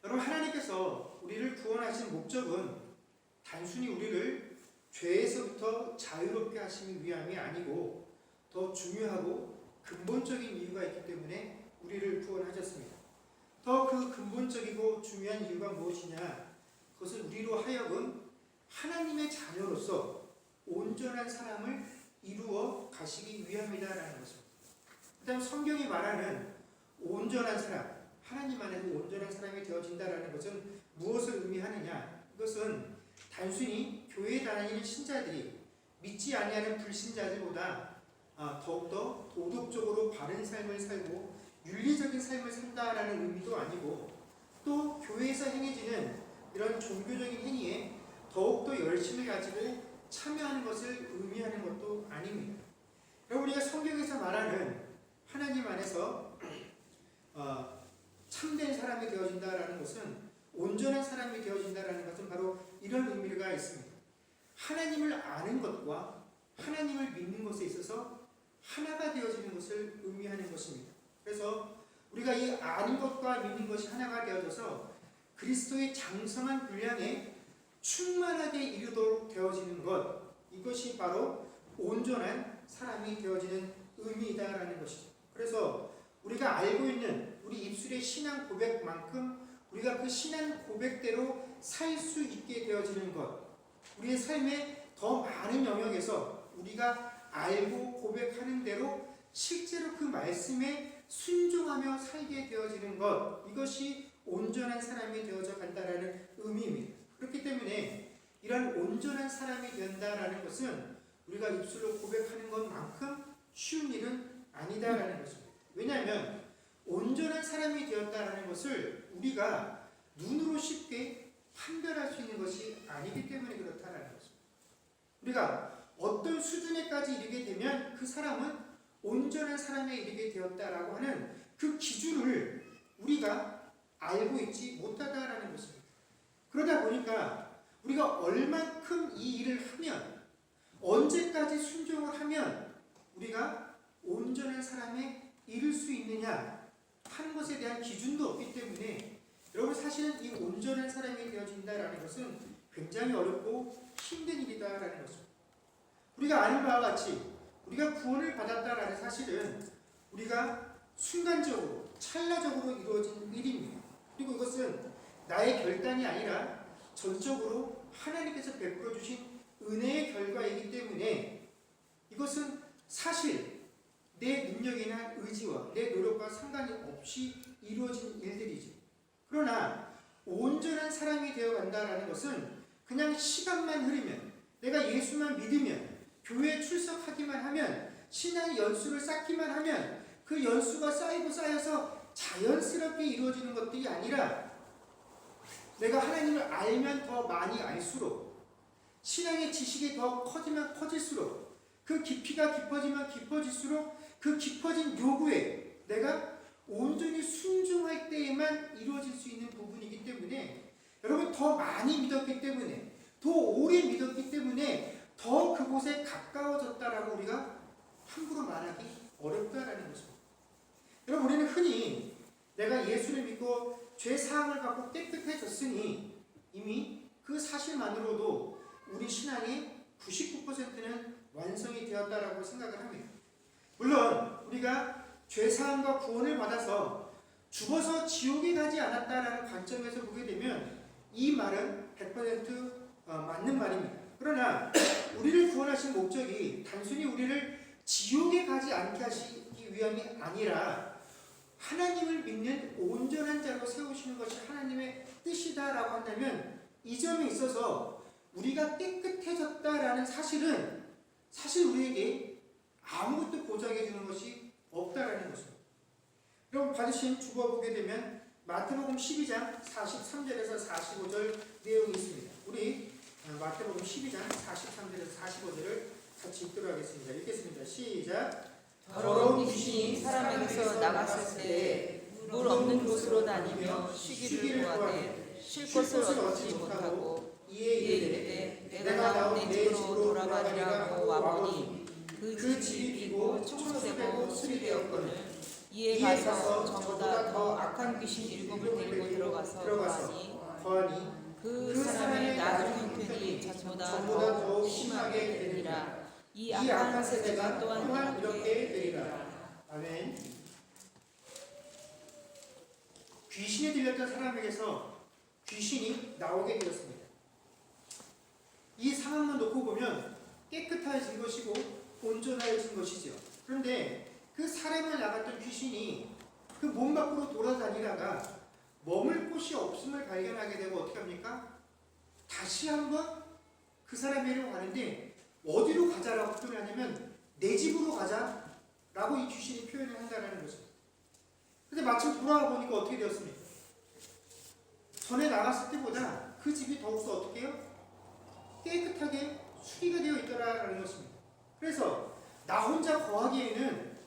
여러분, 하나님께서 우리를 구원하신 목적은 단순히 우리를 죄에서부터 자유롭게 하시기 위함이 아니고 더 중요하고 근본적인 이유가 있기 때문에 우리를 구원하셨습니다. 더 그 근본적이고 중요한 이유가 무엇이냐? 그것은 우리로 하여금 하나님의 자녀로서 온전한 사람을 이루어 가시기 위함이다라는 것입니다. 그 다음 성경이 말하는 온전한 사람, 하나님 안에서 온전한 사람이 되어진다라는 것은 무엇을 의미하느냐? 이것은 단순히 교회에 다니는 신자들이 믿지 아니하는 불신자들보다 더욱더 도덕적으로 바른 삶을 살고 윤리적인 삶을 산다라는 의미도 아니고, 또 교회에서 행해지는 이런 종교적인 행위에 더욱더 열심을 가지고 참여하는 것을 의미하는 것도 아닙니다. 여러분, 우리가 성경에서 말하는 하나님 안에서 참된 사람이 되어진다라는 것은, 온전한 사람이 되어진다라는 것은 바로 이런 의미가 있습니다. 하나님을 아는 것과 하나님을 믿는 것에 있어서 하나가 되어지는 것을 의미하는 것입니다. 그래서 우리가 이 아는 것과 믿는 것이 하나가 되어져서 그리스도의 장성한 분량에 충만하게 이르도록 되어지는 것, 이것이 바로 온전한 사람이 되어지는 의미이다라는 것이죠. 그래서 우리가 알고 있는 우리 입술의 신앙 고백만큼 우리가 그 신앙 고백대로 살 수 있게 되어지는 것, 우리의 삶의 더 많은 영역에서 우리가 알고 고백하는 대로 실제로 그 말씀에 순종하며 살게 되어지는 것, 이것이 온전한 사람이 되어져 간다라는 의미입니다. 그렇기 때문에 이런 온전한 사람이 된다라는 것은 우리가 입술로 고백하는 것만큼 쉬운 일은 아니다라는 것입니다. 왜냐하면 온전한 사람이 되었다라는 것을 우리가 눈으로 쉽게 판별할 수 있는 것이 아니기 때문에 그렇다라는 것입니다. 우리가 어떤 수준에까지 이르게 되면 그 사람은 온전한 사람에 이르게 되었다라고 하는 그 기준을 우리가 알고 있지 못하다라는 것입니다. 그러다 보니까 우리가 얼만큼 이 일을 하면, 언제까지 순종을 하면 우리가 온전한 사람에 이를 수 있느냐 하는 것에 대한 기준도 없기 때문에, 여러분, 사실은 이 온전한 사람이 되어진다라는 것은 굉장히 어렵고 힘든 일이다라는 것입니다. 우리가 아는 바와 같이 우리가 구원을 받았다라는 사실은 우리가 순간적으로, 찰나적으로 이루어진 일입니다. 그리고 이것은 나의 결단이 아니라 전적으로 하나님께서 베풀어 주신 은혜의 결과이기 때문에 이것은 사실 내 능력이나 의지와 내 노력과 상관이 없이 이루어진 일들이죠. 그러나 온전한 사람이 되어간다라는 것은 그냥 시간만 흐르면, 내가 예수만 믿으면, 교회에 출석하기만 하면, 신앙의 연수를 쌓기만 하면 그 연수가 쌓이고 쌓여서 자연스럽게 이루어지는 것들이 아니라, 내가 하나님을 알면 더 많이 알수록, 신앙의 지식이 더 커지면 커질수록, 그 깊이가 깊어지면 깊어질수록 그 깊어진 요구에 내가 온전히 순종할 때에만 이루어질 수 있는 부분이기 때문에, 여러분, 더 많이 믿었기 때문에, 더 오래 믿었기 때문에 더 그곳에 가까워졌다라고 우리가 함부로 말하기 어렵다라는 것입니다. 여러분, 우리는 흔히 내가 예수를 믿고 죄 사함을 받고 깨끗해졌으니 이미 그 사실만으로도 우리 신앙의 99%는 완성이 되었다라고 생각을 합니다. 물론 우리가 죄 사함과 구원을 받아서 죽어서 지옥에 가지 않았다라는 관점에서 보게 되면 이 말은 100% 맞는 말입니다. 그러나 우리를 구원하신 목적이 단순히 우리를 지옥에 가지 않게 하시기 위함이 아니라 하나님을 믿는 온전한 자로 세우시는 것이 하나님의 뜻이다라고 한다면, 이 점에 있어서 우리가 깨끗해졌다라는 사실은 사실 우리에게 아무것도 보장해 주는 것이 없다라는 것입니다. 여러분, 받으신 주보 보게 되면 마태복음 12장 43절에서 45절 내용이 있습니다. 우리 마태복음 12장 43절에서 45절을 같이 읽도록 하겠습니다. 읽겠습니다. 시작. 더러운 귀신이 사람에게서 나갔을 때 물 없는 곳으로 다니며 쉬기를 구하되 쉴 것을 얻지 못하고 이에 이르되 내가 나온 내 집으로 돌아가리라 하고 와보니 그 집이 비고 청소되고 수리되었거늘 이에 가서 저보다 더 악한 귀신 7을 데리고 들어가서 거하니 그 사람의 나중 형편이 전보다 더욱 심하게 되리라. 이 악한 세대가 또한 이렇게 되리라. 아멘. 귀신에 들렸던 사람에게서 귀신이 나오게 되었습니다. 이 상황만 놓고 보면 깨끗해진 것이고 온전해진 것이죠. 그런데 그 사람을 나갔던 귀신이 그 몸 밖으로 돌아다니다가 머물 곳이 없음을 발견하게 되고 어떻게 합니까? 다시 한번 그 사람에게로 가는데 어디로 가자라고 표현하냐면 내 집으로 가자라고 이 귀신이 표현을 한다는 거죠. 근데 마침 돌아와 보니까 어떻게 되었습니까? 전에 나갔을 때보다 그 집이 더욱더 어떻게 해요? 깨끗하게 수리가 되어 있더라라는 것입니다. 그래서 나 혼자 거하기에는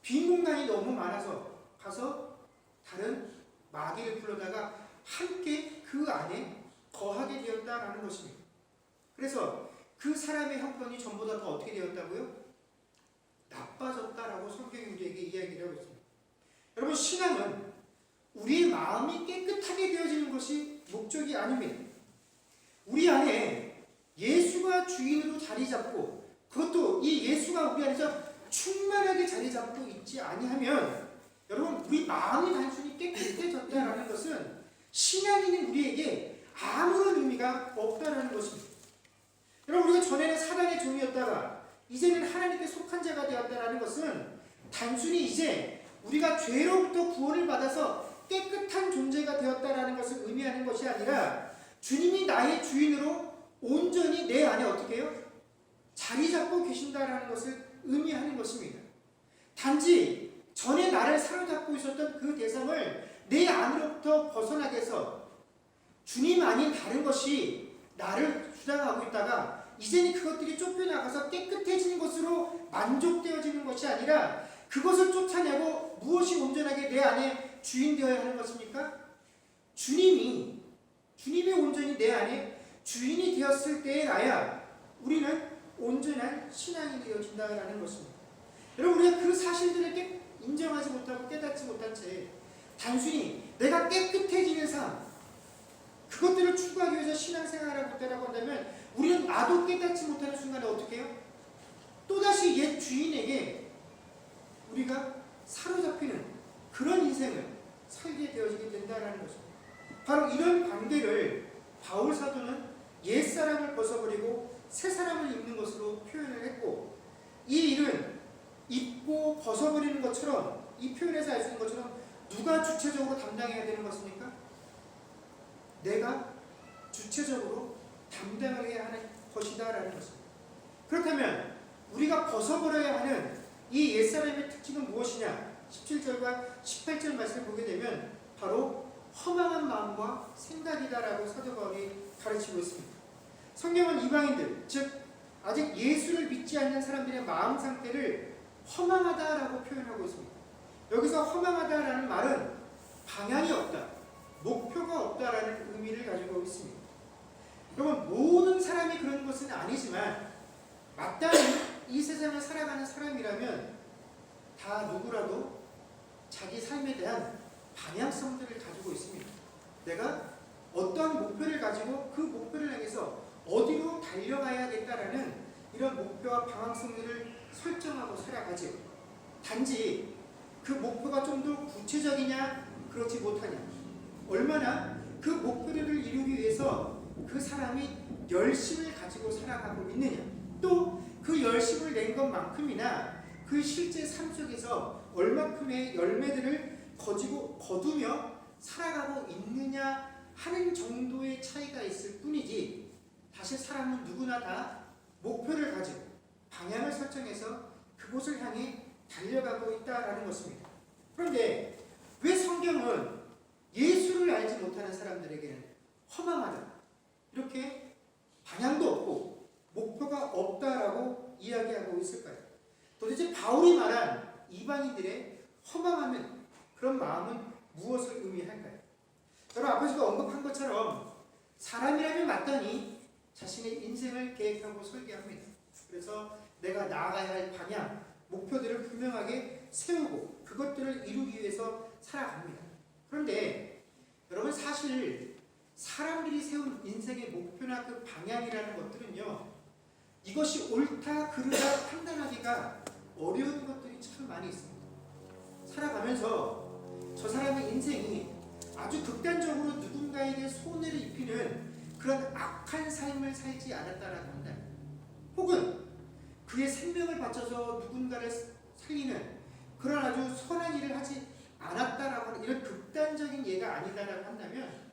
빈 공간이 너무 많아서 가서 다른 마귀를 불러다가 함께 그 안에 거하게 되었다라는 것입니다. 그래서 그 사람의 형편이 전보다 더 어떻게 되었다고요? 나빠졌다라고 성경이 우리에게 이야기를 하고 있습니다. 여러분, 신앙은 우리의 마음이 깨끗하게 되어지는 것이 목적이 아닙니다. 우리 안에 예수가 주인으로 자리 잡고 그것도 이 예수가 우리 안에서 충만하게 자리 잡고 있지 아니하면 여러분, 우리 마음이 단순히 깨끗해졌다라는 것은 신앙인인 우리에게 아무런 의미가 없다라는 것입니다. 여러분, 우리가 전에는 사단의 종이었다가 이제는 하나님께 속한 자가 되었다라는 것은 단순히 이제 우리가 죄로부터 구원을 받아서 깨끗한 존재가 되었다라는 것을 의미하는 것이 아니라 주님이 나의 주인으로 온전히 내 안에 어떻게 해요? 자리 잡고 계신다라는 것을 의미하는 것입니다. 단지 전에 나를 사로잡고 있었던 그 대상을 내 안으로부터 벗어나게 해서 주님 아닌 다른 것이 나를 주장하고 있다가 이제는 그것들이 쫓겨나가서 깨끗해지는 것으로 만족되어지는 것이 아니라 그것을 쫓아내고 무엇이 온전하게 내 안에 주인 되어야 하는 것입니까? 주님이 온전히 내 안에 주인이 되었을 때에 나야 우리는 온전한 신앙이 되어진다라는 것입니다. 여러분, 우리가 그 사실들을 인정하지 못하고 깨닫지 못한 채 단순히 내가 깨끗해지는 삶, 그것들을 추구하기 위해서 신앙생활을 못하라고 한다면 우리는 나도 깨닫지 못하는 순간에 어떻게 해요? 또다시 옛 주인에게 우리가 사로잡히는 그런 인생을 살게 되어지게 된다는 것입니다. 바로 이런 관계를 바울 사도는 옛사람을 벗어버리고 새사람을 입는 것으로 표현을 했고, 이 일은 입고 벗어버리는 것처럼, 이 표현에서 알 수 있는 것처럼 누가 주체적으로 담당해야 되는 것입니까? 내가 주체적으로 담당해야 하는 것이다라는 것입니다. 그렇다면 우리가 벗어버려야 하는 이 옛사람의 특징은 무엇이냐? 17절과 18절 말씀을 보게 되면 바로 허망한 마음과 생각이다라고 사도 바울이 가르치고 있습니다. 성경은 이방인들, 즉 아직 예수를 믿지 않는 사람들의 마음 상태를 허망하다라고 표현하고 있습니다. 여기서 허망하다라는 말은 방향이 없다, 목표가 없다라는 의미를 가지고 있습니다. 여러분, 모든 사람이 그런 것은 아니지만 마땅히 이 세상을 살아가는 사람이라면 다 누구라도 자기 삶에 대한 방향성들을 가지고 있습니다. 내가 어떠한 목표를 가지고 그 목표를 향해서 어디로 달려가야겠다라는 이런 목표와 방향성들을 설정하고 살아가죠. 단지 그 목표가 좀 더 구체적이냐 그렇지 못하냐, 얼마나 그 목표를 이루기 위해서 그 사람이 열심을 가지고 살아가고 있느냐, 또 그 열심을 낸 것만큼이나 그 실제 삶 속에서 얼마큼의 열매들을 거두며 살아가고 있느냐 하는 정도의 차이가 있을 뿐이지, 사실 사람은 누구나 다 목표를 가지고 방향을 설정해서 그곳을 향해 달려가고 있다라는 것입니다. 그런데 왜 성경은 예수를 알지 못하는 사람들에게는 허망하다, 이렇게 방향도 없고 목표가 없다라고 이야기하고 있을까요? 도대체 바울이 말한 이방인들의 허망하는 그런 마음은 무엇을 의미할까요? 여러분, 앞에서 언급한 것처럼 사람이라면 마땅히 자신의 인생을 계획하고 설계합니다. 그래서 내가 나아가야 할 방향, 목표들을 분명하게 세우고 그것들을 이루기 위해서 살아갑니다. 그런데 여러분 사실 사람들이 세운 인생의 목표나 그 방향이라는 것들은요, 이것이 옳다 그르다 판단하기가 어려운 것들이 참 많이 있습니다. 살아가면서 저 사람의 인생이 아주 극단적으로 누군가에게 손해를 입히는 그런 악한 삶을 살지 않았다라고 한다면, 혹은 그의 생명을 바쳐서 누군가를 살리는 그런 아주 선한 일을 하지 않았다라고 하는 이런 극단적인 예가 아니다라고 한다면,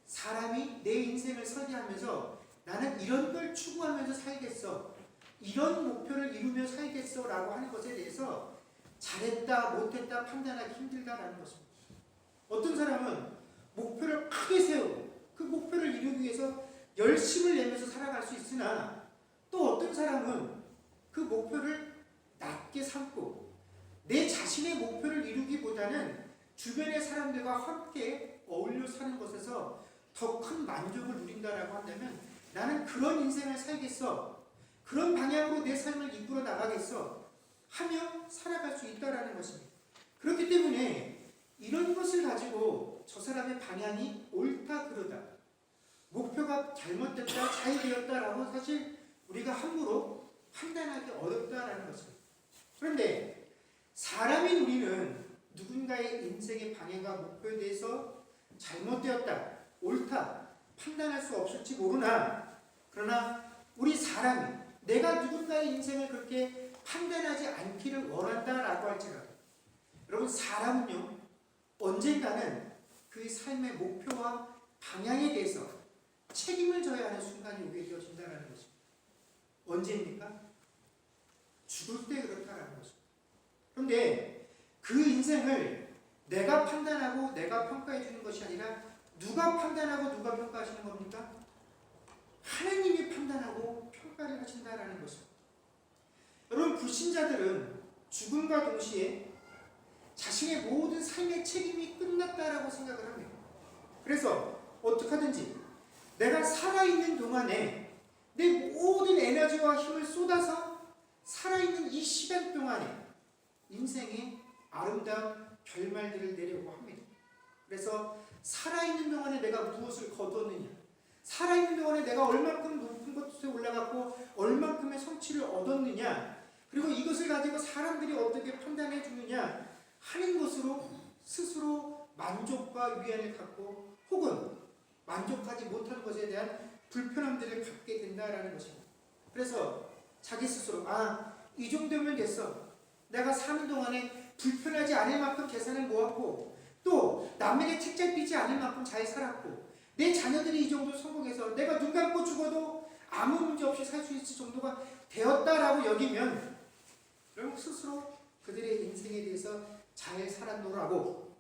사람이 내 인생을 설계하면서 나는 이런 걸 추구하면서 살겠어, 이런 목표를 이루며 살겠어 라고 하는 것에 대해서 잘했다 못했다 판단하기 힘들다라는 것입니다. 어떤 사람은 목표를 크게 세우고 그 목표를 이루기 위해서 열심을 내면서 살아갈 수 있으나, 또 어떤 사람은 그 목표를 낮게 삼고 내 자신의 목표를 이루기보다는 주변의 사람들과 함께 어울려 사는 것에서 더 큰 만족을 누린다라고 한다면, 나는 그런 인생을 살겠어, 그런 방향으로 내 삶을 이끌어 나가겠어 하며 살아갈 수 있다라는 것입니다. 그렇기 때문에 이런 것을 가지고 저 사람의 방향이 옳다 그르다, 목표가 잘못됐다 잘되었다라고 사실 우리가 함부로 판단하기 어렵다라는 것입니다. 그런데 사람인 우리는 누군가의 인생의 방향과 목표에 대해서 잘못되었다 옳다 판단할 수 없을지 모르나, 그러나 우리 사람이 내가 누군가의 인생을 그렇게 판단하지 않기를 원한다라고 할지라도, 여러분 사람은요 언젠가는 그 삶의 목표와 방향에 대해서 책임을 져야 하는 순간이 오게 되어진다는 것입니다. 언제입니까? 죽을 때 그렇다라는 것입니다. 그런데 그 인생을 내가 판단하고 내가 평가해 주는 것이 아니라 누가 판단하고 누가 평가하시는 겁니까? 하나님이 판단하고 평가를 하신다라는 것입니다. 여러분 불신자들은 죽음과 동시에 자신의 모든 삶의 책임이 끝났다라고 생각을 합니다. 그래서 어떻게 하든지 내가 살아있는 동안에 내 모든 에너지와 힘을 쏟아서 살아있는 이 시간 동안에 인생의 아름다운 결말들을 내려고 합니다. 그래서 살아있는 동안에 내가 무엇을 거두었느냐, 살아있는 동안에 내가 얼만큼 높은 곳에 올라갔고 얼만큼의 성취를 얻었느냐, 그리고 이것을 가지고 사람들이 어떻게 판단해 주느냐 하는 것으로 스스로 만족과 위안을 갖고, 혹은 만족하지 못하는 것에 대한 불편함들을 갖게 된다라는 것입니다. 그래서 자기 스스로 이 정도면 됐어, 내가 사는 동안에 불편하지 않을 만큼 재산을 모았고, 또 남에게 책잡히지 않을 만큼 잘 살았고, 내 자녀들이 이 정도 성공해서 내가 눈 감고 죽어도 아무 문제 없이 살 수 있을 정도가 되었다라고 여기면, 결국 스스로 그들의 인생에 대해서 잘 살았노라고,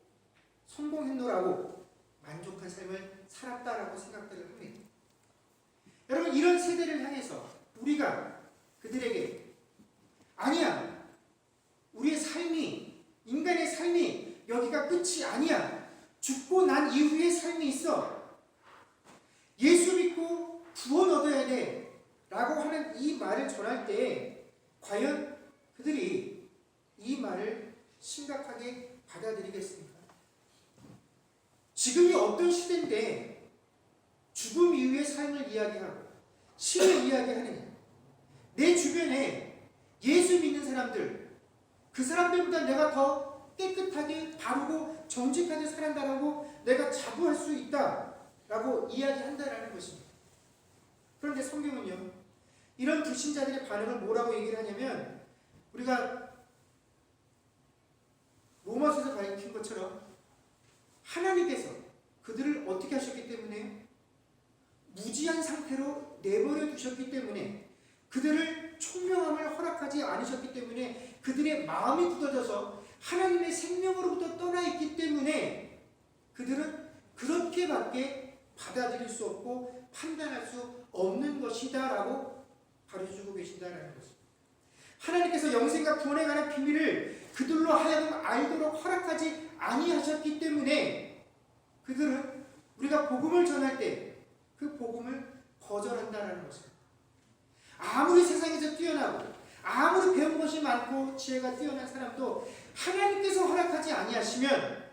성공했노라고 만족한 삶을 살았다라고 생각들을 합니다. 여러분 이런 세대를 향해서 우리가 그들에게 아니야, 우리의 삶이, 인간의 삶이 여기가 끝이 아니야, 죽고 난 이후의 삶이 있어, 예수 믿고 구원 얻어야 돼 라고 하는 이 말을 전할 때 과연 그들이 이 말을 심각하게 받아들이겠습니까? 지금이 어떤 시대인데 죽음 이후의 삶을 이야기하고 신을 이야기하느냐, 내 주변에 예수 믿는 사람들, 그 사람들보다 내가 더 깨끗하게 바르고 정직하게 살아간다라고 내가 자부할 수 있다라고 이야기한다라는 것입니다. 그런데 성경은요 이런 불신자들의 반응을 뭐라고 얘기를 하냐면, 우리가 로마서에서 밝힌 것처럼 하나님께서 그들을 어떻게 하셨기 때문에, 무지한 상태로 내버려 두셨기 때문에, 그들을 총명함을 허락하지 않으셨기 때문에, 그들의 마음이 굳어져서 하나님의 생명으로부터 떠나 있기 때문에 그들은 그렇게밖에 받아들일 수 없고 판단할 수 없는 것이다 라고 가르쳐주고 계신다는 것입니다. 하나님께서 영생과 구원에 관한 비밀을 그들로 하여금 알도록 허락하지 아니하셨기 때문에 그들은 우리가 복음을 전할 때 그 복음을 거절한다는 것입니다. 아무리 세상에서 뛰어나고 아무리 배운 것이 많고 지혜가 뛰어난 사람도 하나님께서 허락하지 아니하시면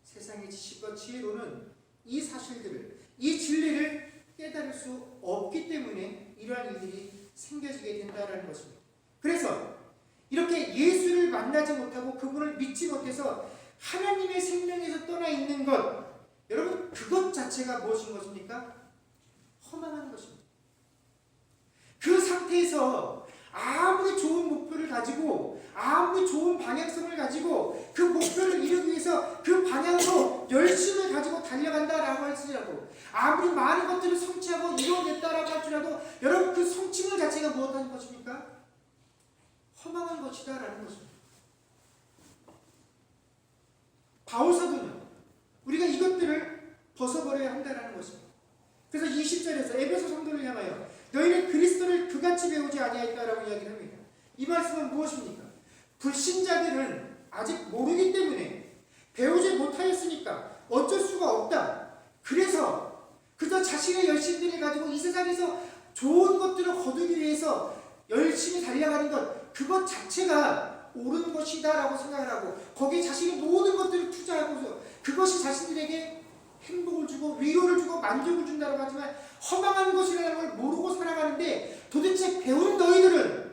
세상의 지식과 지혜로는 이 사실들을, 이 진리를 깨달을 수 없기 때문에 이러한 일들이 생겨지게 된다는 것입니다. 그래서 이렇게 예수를 만나지 못하고 그분을 믿지 못해서 하나님의 생명에서 떠나 있는 것, 여러분 그것 자체가 무엇인 것입니까? 허망한 것입니다. 그 상태에서 아무리 좋은 목표를 가지고 아무리 좋은 방향성을 가지고 그 목표를 이루기 위해서 그 방향으로 열심을 가지고 달려간다라고 할지라도 아무리 많은 것들을 성취하고 이루어냈다라고 할지라도 여러분 그 성취물 자체가 무엇하는 것입니까? 허망한 것이다라는 것입니다. 바울사도는 우리가 이것들을 벗어버려야 한다는 것입니다. 그래서 20절에서 에베소 성도를 향하여 너희는 그리스도를 그같이 배우지 아니하였다라고 이야기를 합니다. 이 말씀은 무엇입니까? 불신자들은 아직 모르기 때문에 배우지 못하였으니까 어쩔 수가 없다. 그래서 그저 자신의 열심들을 가지고 이 세상에서 좋은 것들을 거두기 위해서 열심히 달려가는 것, 그것 자체가 옳은 것이다 라고 생각을 하고 거기에 자신의 모든 것들을 투자하고서 그것이 자신들에게 행복을 주고 위로를 주고 만족을 준다고 하지만 허망한 것이라는 걸 모르고 살아가는데 도대체 배운 너희들은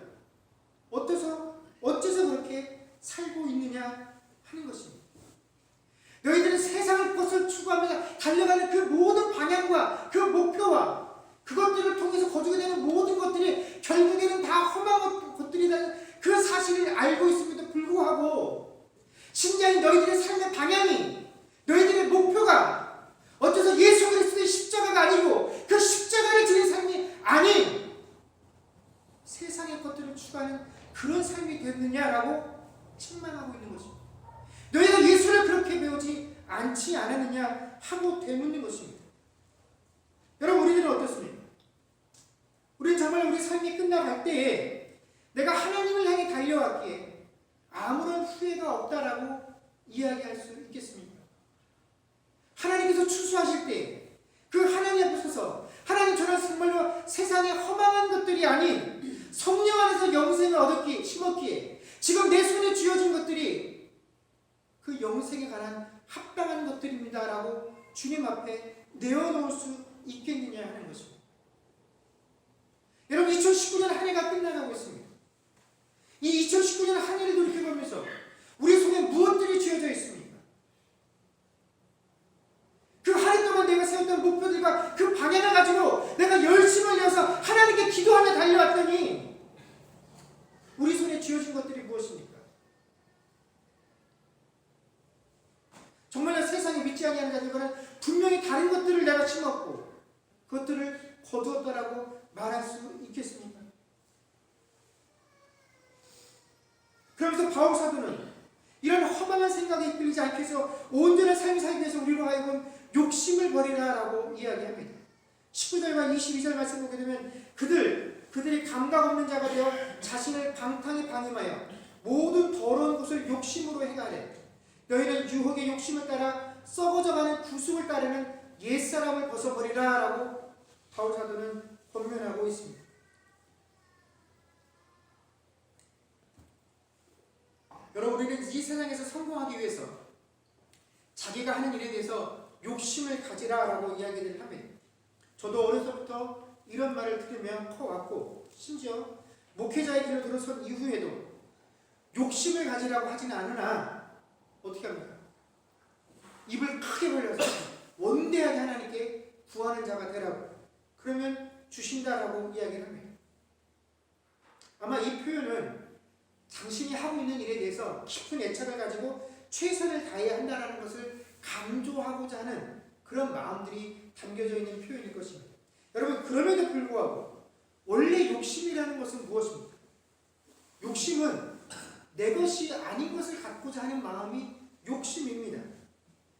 어째서 그렇게 살고 있느냐 하는 것입니다. 너희들은 세상의 것을 추구하면서 달려가는 그 모든 방향과 그 목표와 그것들을 통해서 거두게 되는 모든 것들이 결국에는 다 허망한 것들이라는 그 사실을 알고 있음에도 불구하고 신자인 너희들의 삶의 방향이 너희들의 목표가 어째서 예수 그리스도의 십자가가 아니고 그 십자가를 지닌 삶이 아닌 세상의 것들을 추구하는 그런 삶이 됐느냐라고 책망하고 있는 것입니다. 너희가 예수를 그렇게 배우지 않지 않았느냐 하고 되묻는 것입니다. 여러분 우리들은 어떻습니까? 우리는 정말 우리 삶이 끝나갈 때에 내가 하나님을 향해 달려왔기에 아무런 후회가 없다라고 이야기할 수 있겠습니까? 하나님께서 추수하실 때 그 하나님 앞에 서서 하나님 저는 정말로 세상에 허망한 것들이 아닌 성령 안에서 영생을 심었기에 지금 내 손에 쥐어진 것들이 그 영생에 관한 합당한 것들입니다라고 주님 앞에 내어놓을 수 있겠느냐 하는 것입니다. 여러분 2019년 한 해가 끝나가고 있습니다. 이 2019년 한 해를 돌이켜보면서 우리 손에 무엇들이 쥐어져 있습니까? 그 한 해 동안 내가 세웠던 목표들과 그 방향을 가지고 내가 열심을 내어서 하나님께 기도하며 달려왔더니 우리 손에 쥐어진 것들이 무엇입니까? 정말 세상에 믿지 아니하는 자들과는 분명히 다른 것들을 내가 심었고 그것들을 거두었다라고 말할 수 있겠습니까? 그러면서 바울 사도는 이런 허망한 생각에 이끌리지 않기 위해서 온전한 삶을 살기 위해서 우리로 하여금 욕심을 버리라라고 이야기합니다. 19절과 22절 말씀 보게 되면 그들이 감각 없는 자가 되어 자신을 방탕에 방임하여 모든 더러운 것을 욕심으로 행하래. 너희는 유혹의 욕심을 따라 썩어져가는 구습을 따르는 옛사람을 벗어버리라라고 바울 사도는 권면하고 있습니다. 여러분 우리는 이 세상에서 성공하기 위해서 자기가 하는 일에 대해서 욕심을 가지라라고 이야기를 합니다. 저도 어려서부터 이런 말을 들으며 커왔고 심지어 목회자의 길을 들어선 이후에도 욕심을 가지라고 하지는 않으나 어떻게 합니까? 입을 크게 벌려서 원대하게 하나님께 구하는 자가 되라고 그러면 주신다라고 이야기를 합니다. 아마 이 표현은 당신이 하고 있는 일에 대해서 깊은 애착을 가지고 최선을 다해야 한다는 것을 강조하고자 하는 그런 마음들이 담겨져 있는 표현일 것입니다. 여러분 그럼에도 불구하고 원래 욕심이라는 것은 무엇입니까? 욕심은 내 것이 아닌 것을 갖고자 하는 마음이 욕심입니다.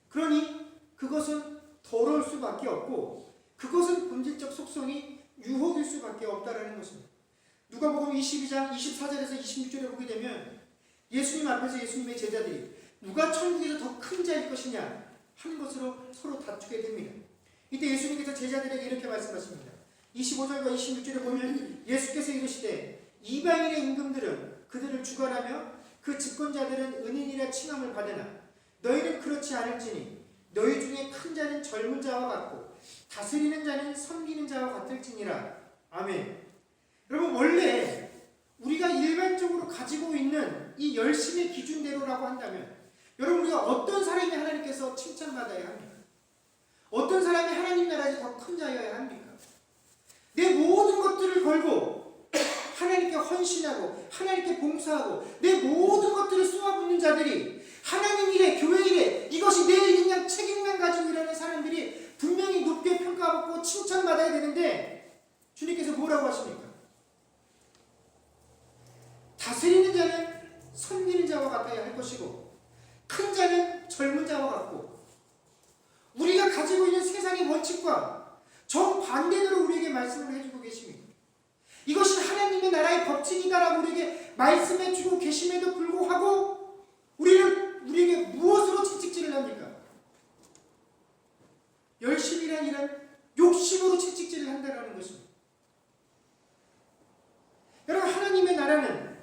그러니 그것은 더러울 수밖에 없고 그것은 본질적 속성이 유혹일 수밖에 없다라는 것입니다. 누가복음 22장 24절에서 26절에 보게 되면 예수님 앞에서 예수님의 제자들이 누가 천국에서 더 큰 자일 것이냐 하는 것으로 서로 다투게 됩니다. 이때 예수님께서 제자들에게 이렇게 말씀하십니다. 25절과 26절에 보면 예수께서 이르시되 이방인의 임금들은 그들을 주관하며 그 집권자들은 은인이라 칭함을 받으나 너희는 그렇지 않을지니 너희 중에 큰 자는 젊은 자와 같고 다스리는 자는 섬기는 자와 같을지니라. 아멘. 여러분, 원래 우리가 일반적으로 가지고 있는 이 열심의 기준대로라고 한다면, 여러분, 우리가 어떤 사람이 하나님께서 칭찬받아야 합니까? 어떤 사람이 하나님 나라에서 더 큰 자여야 합니까? 내 모든 것들을 걸고 하나님께 헌신하고 하나님께 봉사하고 내 모든 것들을 쏘아붓는 자들이 하나님 일에, 교회 일에 이것이 내 일이냐 책임만 가지고 일하는 사람들이 분명히 높게 평가받고 칭찬받아야 되는데, 주님께서 뭐라고 하십니까? 다스리는 자는 섬기는 자와 같아야 할 것이고 큰 자는 젊은 자와 같고, 우리가 가지고 있는 세상의 원칙과 정반대로 우리에게 말씀을 해주고 계십니다. 이것이 하나님의 나라의 법칙이다라고 우리에게 말씀해주고 계심에도 불구하고 우리에게 무엇으로 채찍질을 합니까? 열심이란 일은 욕심으로 채찍질을 한다는 것입니다. 여러분, 하나님의 나라는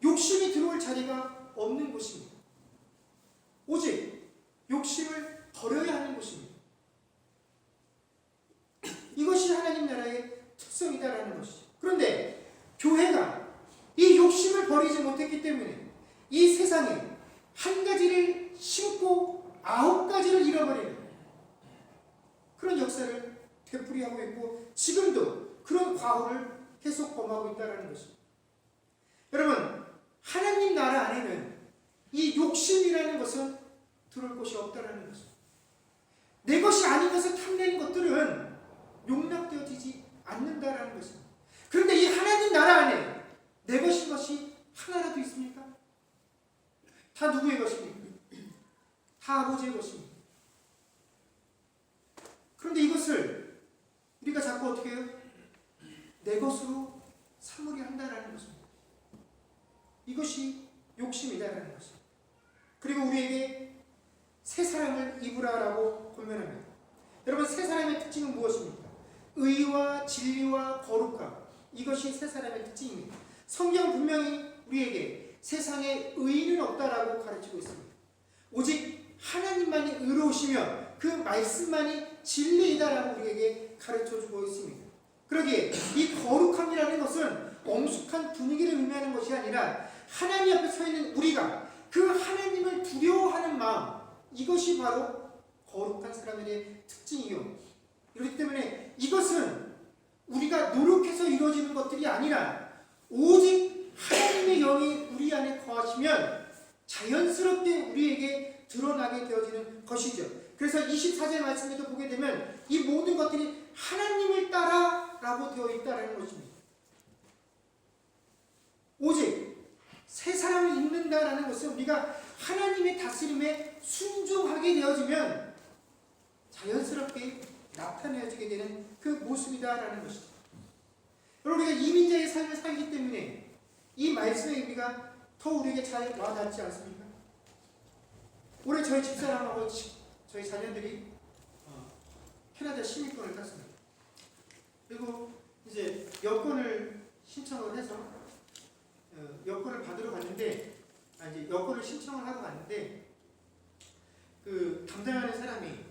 욕심이 들어올 자리가 없는 곳입니다. 오직 욕심을 버려야 하는 곳입니다. 이것이 하나님 나라의 특성이다라는 것이죠. 그런데 교회가 이 욕심을 버리지 못했기 때문에 이 세상에 한 가지를 심고 9가지를 잃어버리는 그런 역사를 되풀이하고 있고, 지금도 그런 과오를 계속 범하고 있다는 것입니다. 여러분, 하나님 나라 안에는 이 욕심이라는 것은 들어올 곳이 없다는 것입니다. 내 것이 아닌 것을 탐내는 것들은 용납되어지지 않는다라는 것입니다. 그런데 이 하나님 나라 안에 내 것인 것이 하나라도 있습니까? 다 누구의 것입니까? 다 아버지의 것입니다. 그런데 이것을 우리가 자꾸 어떻게 해요? 내 것으로 삼으려 한다라는 것입니다. 이것이 욕심이다라는 것입니다. 그리고 우리에게 새 사람을 입으라라고 권면합니다. 여러분, 새 사람의 특징은 무엇입니까? 의와 진리와 거룩함, 이것이 새 사람의 특징입니다. 성경 분명히 우리에게 세상에 의인은 없다라고 가르치고 있습니다. 오직 하나님만이 의로우시며 그 말씀만이 진리이다라고 우리에게 가르쳐주고 있습니다. 그러기에 이 거룩함이라는 것은 엄숙한 분위기를 의미하는 것이 아니라 하나님 앞에 서 있는 우리가 그 하나님을 두려워하는 마음, 이것이 바로 거룩한 사람들의 특징이요. 그렇기 때문에 이것은 우리가 노력해서 이루어지는 것들이 아니라 오직 하나님의 영이 우리 안에 거하시면 자연스럽게 우리에게 드러나게 되어지는 것이죠. 그래서 24절 말씀에도 보게 되면 이 모든 것들이 하나님을 따라라고 되어 있다는 것입니다. 오직 새 사람을 입는다라는 것은 우리가 하나님의 다스림에 순종하게 되어지면 자연스럽게 나타내어지게 되는 그 모습이다라는 것이죠. 여러분, 우리가 이민자의 삶을 살기 때문에 이 말씀의 의미가 더 우리에게 잘 와닿지 않습니까? 올해 저희 집사람하고 저희 자녀들이 캐나다 시민권을 땄습니다. 그리고 이제 여권을 신청을 해서 여권을 받으러 갔는데, 이제 여권을 신청을 하고 갔는데, 그 담당하는 사람이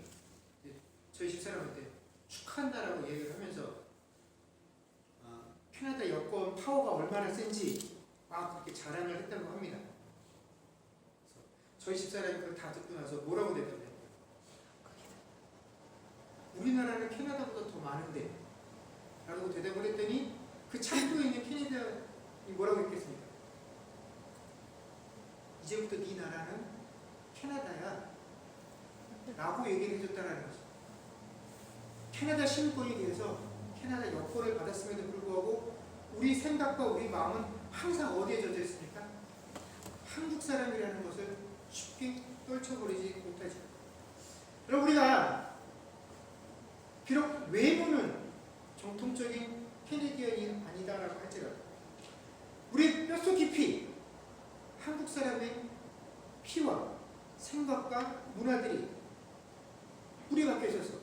저희 집사람한테 축하한다라고 얘기를 하면서 캐나다 여권 파워가 얼마나 센지 막 그렇게 자랑을 했다고 합니다. 그래서 저희 집사람이 그걸 다 듣고 나서 뭐라고 대답해요? 우리나라는 캐나다보다 더 많은데 라고 대답을 했더니 그 창고에 있는 캐나다이 뭐라고 했겠습니까? 이제부터 네 나라는 캐나다야 라고 얘기를 해줬다는 거죠. 캐나다 시민권에 대해서 캐나다 여권을 받았음에도 불구하고 우리 생각과 우리 마음은 항상 어디에 젖어 있습니까? 한국 사람이라는 것을 쉽게 떨쳐버리지 못하죠. 여러분, 우리가 비록 외모는 정통적인 캐네디언이 아니다라고 할지라도 우리 뼛속 깊이 한국 사람의 피와 생각과 문화들이 뿌리 박혀 있어서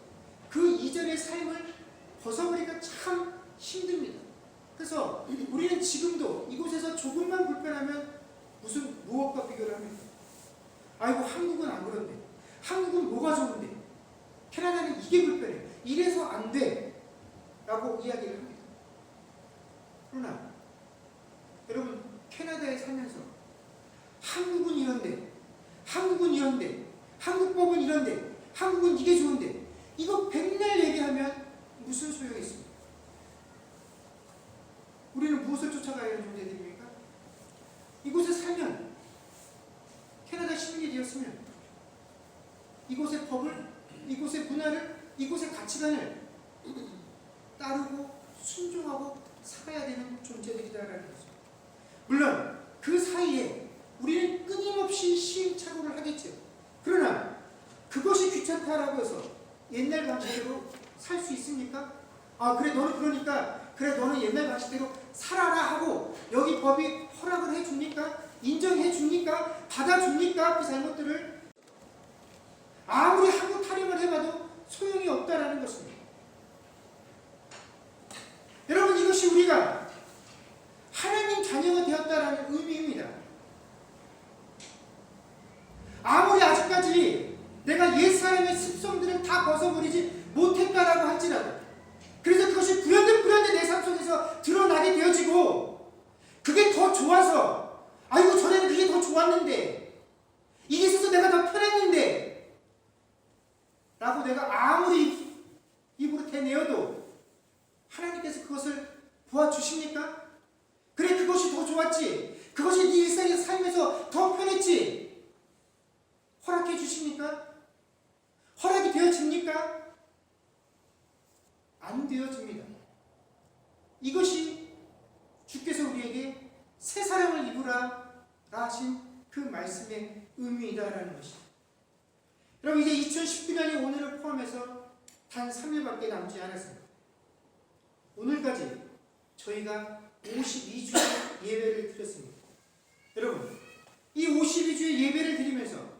그 이전의 삶을 벗어버리기가 참 힘듭니다. 그래서 우리는 지금도 이곳에서 조금만 불편하면 무슨 무엇과 비교를 합니까? 아이고, 한국은 안 그런데, 한국은 뭐가 좋은데? 캐나다는 이게 불편해. 이래서 안 돼. 라고 이야기를 합니다. 그러나 여러분 캐나다에 살면서 한국은 이런데, 한국은 이런데, 한국법은 이런데, 한국은 이게 좋은데 이거 백날 얘기하면 무슨 소용이 있습니까? 우리는 무엇을 쫓아가야 하는 존재들입니까? 이곳에 살면, 캐나다 시민이 되었으면 이곳의 법을, 이곳의 문화를, 이곳의 가치관을 따르고 순종하고 살아야 되는 존재들이다라는 거죠. 물론 그 사이에 우리는 끊임없이 시행착오를 하겠죠. 그러나 그것이 귀찮다라고 해서 옛날 방식대로 살 수 있습니까? 아 그래 너는 그러니까 그래 너는 옛날 방식대로 살아라 하고 여기 법이 허락을 해줍니까? 인정해줍니까? 받아줍니까? 그 잘못들을 아무리 하고 타령을 해봐도 소용이 없다라는 것입니다. 여러분 이것이 우리가 하나님 자녀가 되었다라는 의미입니다. 아무리 아직까지 내가 옛사람의 습성들을 다 벗어버리지 못했다라고 할지라도 그래서 그것이 불현듯 내 삶 속에서 드러나게 되어지고 그게 더 좋아서 아이고 전에는 그게 더 좋았는데 이게 있어서 내가 더 편했는데 라고 내가 아무리 입으로 대내어도 하나님께서 그것을 보아주십니까? 그래 그것이 더 좋았지 그것이 네 일상의 삶에서 더 편했지 허락해 주십니까? 허락이 되어집니까? 안 되어집니다. 이것이 주께서 우리에게 새 사람을 입으라 하신 그 말씀의 의미이다라는 것입니다. 여러분 이제 2019년이 오늘을 포함해서 단 3일밖에 남지 않았습니다. 오늘까지 저희가 52주의 예배를 드렸습니다. 여러분 이 52주의 예배를 드리면서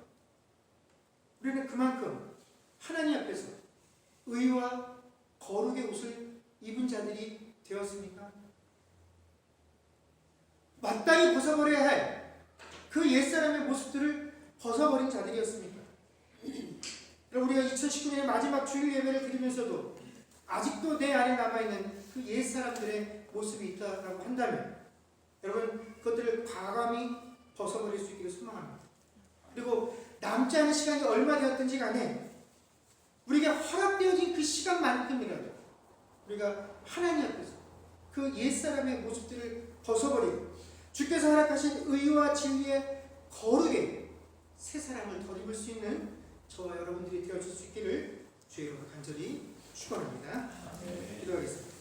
우리는 그만큼 하나님 앞에서 의와 거룩의 옷을 입은 자들이 되었습니까? 마땅히 벗어버려야 할 그 옛사람의 모습들을 벗어버린 자들이었습니까? 우리가 2019년의 마지막 주일 예배를 드리면서도 아직도 내 안에 남아있는 그 옛사람들의 모습이 있다고 한다면 여러분 그것들을 과감히 벗어버릴 수 있기를 소망합니다. 그리고 남지 않은 시간이 얼마 되었든지 간에 우리에게 허락되어진 그 시간만큼이라도 우리가 하나님 앞에서 그 옛사람의 모습들을 벗어버리고 주께서 허락하신 의와 진리의 거룩에 새 사람을 덧입을 수 있는 저와 여러분들이 되어줄 수 있기를 주의 이름으로 간절히 축원합니다. 기도하겠습니다.